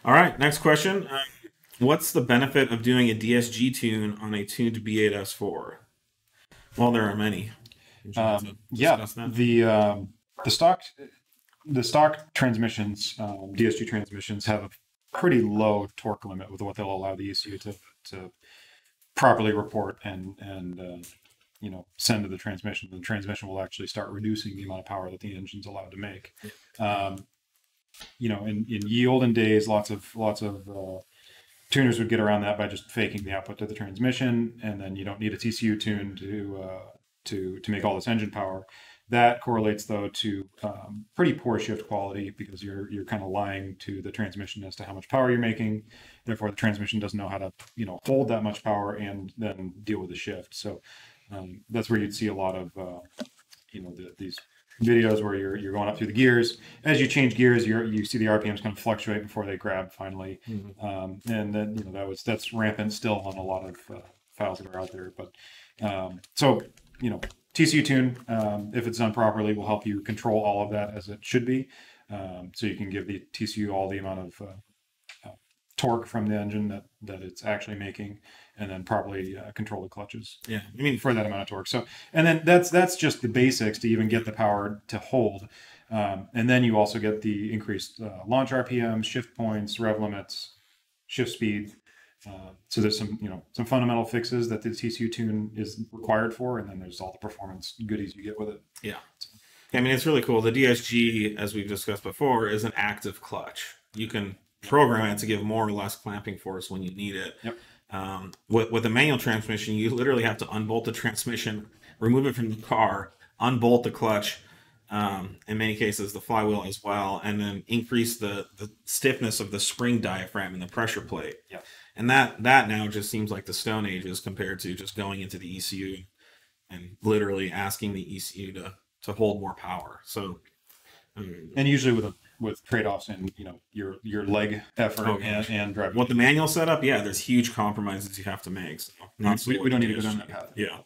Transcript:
All right, next question. What's the benefit of doing a DSG tune on a tuned B8S4? Well, there are many. Would you like to Yeah, discuss that? the stock transmissions, DSG transmissions, have a pretty low torque limit with what they'll allow the ECU to properly report and send to the transmission. The transmission will actually start reducing the amount of power that the engine's allowed to make. In ye olden days, lots of tuners would get around that by just faking the output to the transmission, and then you don't need a TCU tune to make all this engine power. That correlates though to pretty poor shift quality, because you're kind of lying to the transmission as to how much power you're making. Therefore, the transmission doesn't know how to hold that much power and then deal with the shift. So that's where you'd see a lot of these videos where you're going up through the gears. As you change gears, you see the RPMs kind of fluctuate before they grab finally. And then that's rampant still on a lot of files that are out there. But TCU tune, if it's done properly, will help you control all of that as it should be. So you can give the TCU all the amount of torque from the engine that it's actually making, and then properly control the clutches. Yeah, I mean, for that amount of torque. So, and then that's just the basics to even get the power to hold. And then you also get the increased launch RPM, shift points, rev limits, shift speed. So there's some fundamental fixes that the TCU tune is required for, and then there's all the performance goodies you get with it. Yeah. I mean, it's really cool. The DSG, as we've discussed before, is an active clutch. You can program it to give more or less clamping force when you need it. Yep. With a manual transmission, you literally have to unbolt the transmission, remove it from the car, unbolt the clutch, in many cases the flywheel as well, and then increase the stiffness of the spring diaphragm and the pressure plate. Yeah. And that now just seems like the Stone Ages compared to just going into the ECU and literally asking the ECU to hold more power. So, and usually with trade-offs in your leg effort and driving. With the manual setup, yeah, there's huge compromises you have to make. So we don't need to go down that path. Yeah.